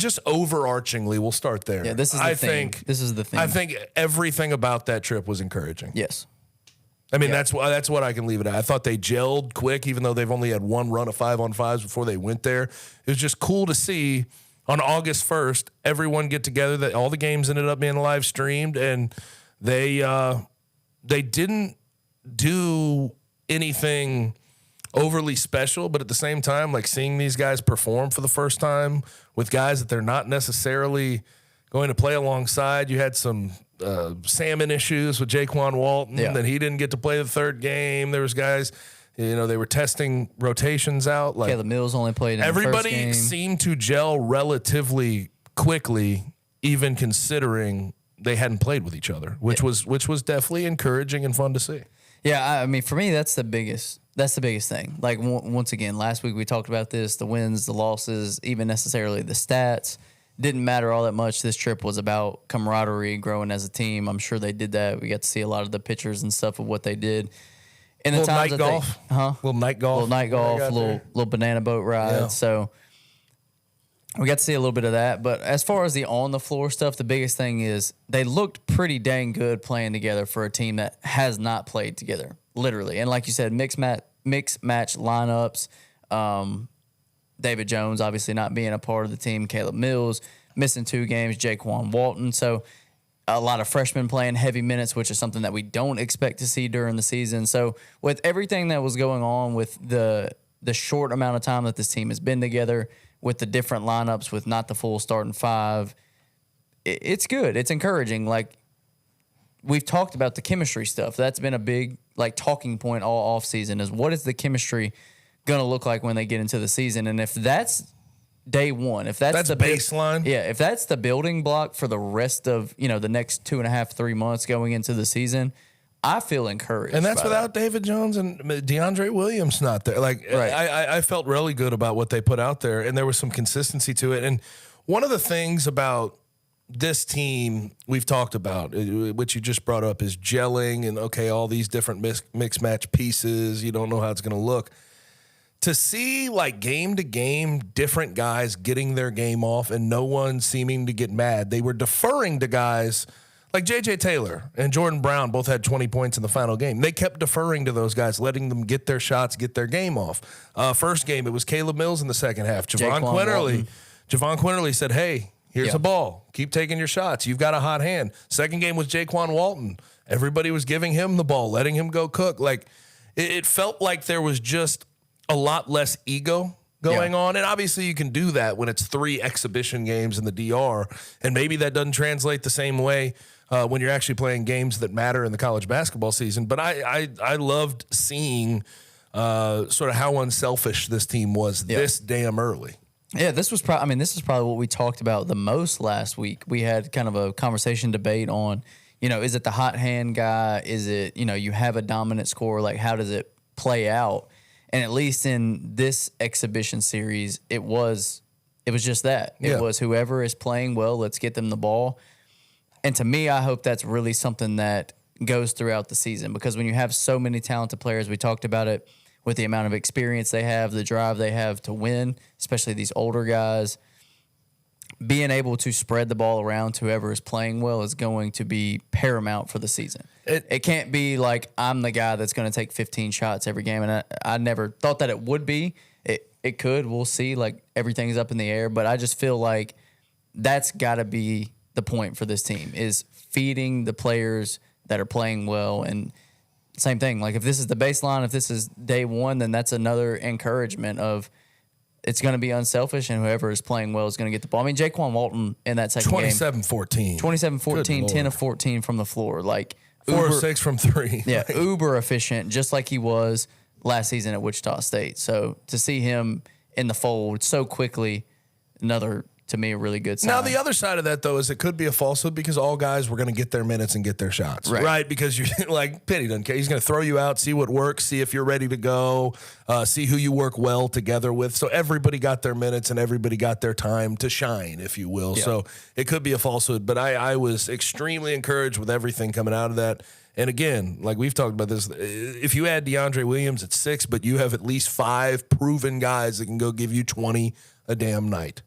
just overarchingly, we'll start there. Yeah, this is the thing. This is the thing. I think everything about that trip was encouraging. Yes. I mean, that's what I can leave it at. I thought they gelled quick, even though they've only had one run of 5-on-5s before they went there. It was just cool to see on August 1st, everyone get together. That all the games ended up being live streamed, and they didn't do anything overly special, but at the same time, like seeing these guys perform for the first time with guys that they're not necessarily going to play alongside. You had some salmon issues with Jaquan Walton, that he didn't get to play the third game. There was guys, they were testing rotations out. Like the Mills only played in everybody the first game. Seemed to gel relatively quickly, even considering they hadn't played with each other, which was definitely encouraging and fun to see. Yeah, I mean, for me, that's the biggest thing. Like, once again, last week we talked about this, the wins, the losses, even necessarily the stats. Didn't matter all that much. This trip was about camaraderie, growing as a team. I'm sure they did that. We got to see a lot of the pictures and stuff of what they did. And little night golf. Little night golf. Little banana boat ride. Yeah. So we got to see a little bit of that. But as far as the on-the-floor stuff, the biggest thing is they looked pretty dang good playing together for a team that has not played together, literally. And like you said, mixed match lineups. David Jones obviously not being a part of the team. Caleb Mills missing 2 games. Jaquan Walton. So a lot of freshmen playing heavy minutes, which is something that we don't expect to see during the season. So with everything that was going on with the short amount of time that this team has been together, with the different lineups, with not the full starting 5, it's good. It's encouraging. Like, we've talked about the chemistry stuff. That's been a big talking point all offseason is what is the chemistry going to look like when they get into the season? And if that's day one, if that's the baseline, if that's the building block for the rest of the next 2.5-3 months going into the season, I feel encouraged. And that's without David Jones and DeAndre Williams not there. Like, right. I felt really good about what they put out there, and there was some consistency to it. And one of the things about this team we've talked about, which you just brought up, is gelling and, all these different mix match pieces. You don't know how it's going to look. To see, game to game, different guys getting their game off and no one seeming to get mad. They were deferring to guys like J.J. Taylor and Jordan Brown both had 20 points in the final game. They kept deferring to those guys, letting them get their shots, get their game off. First game, it was Caleb Mills in the second half. Javon Quinterly said, hey, here's a ball. Keep taking your shots. You've got a hot hand. Second game was Jaquan Walton. Everybody was giving him the ball, letting him go cook. It felt like there was just a lot less ego going on. And obviously you can do that when it's 3 exhibition games in the DR. And maybe that doesn't translate the same way when you're actually playing games that matter in the college basketball season. But I loved seeing sort of how unselfish this team was this damn early. Yeah, this is probably what we talked about the most last week. We had kind of a conversation debate on, is it the hot hand guy? Is it, you have a dominant scorer? How does it play out? And at least in this exhibition series, it was just that. It was whoever is playing well, let's get them the ball. And to me, I hope that's really something that goes throughout the season, because when you have so many talented players, we talked about it with the amount of experience they have, the drive they have to win, especially these older guys, being able to spread the ball around to whoever is playing well is going to be paramount for the season. It can't be like I'm the guy that's going to take 15 shots every game, and I never thought that it would be. It could. We'll see. Everything's up in the air, but I just feel like that's got to be the point for this team, is feeding the players that are playing well. And same thing, if this is the baseline, if this is day one, then that's another encouragement of it's going to be unselfish, and whoever is playing well is going to get the ball. I mean, Jaquan Walton in that second game. 27-14, 10 of 14 from the floor. 4 of 6 from 3. Yeah, uber efficient, just like he was last season at Wichita State. So to see him in the fold so quickly, another, to me, a really good sign. Now, the other side of that, though, is it could be a falsehood because all guys were going to get their minutes and get their shots. Right? Because you're Penny doesn't care. He's going to throw you out, see what works, see if you're ready to go, see who you work well together with. So everybody got their minutes and everybody got their time to shine, if you will. Yeah. So it could be a falsehood. But I was extremely encouraged with everything coming out of that. And again, we've talked about this, if you add DeAndre Williams at 6, but you have at least 5 proven guys that can go give you 20 a damn night.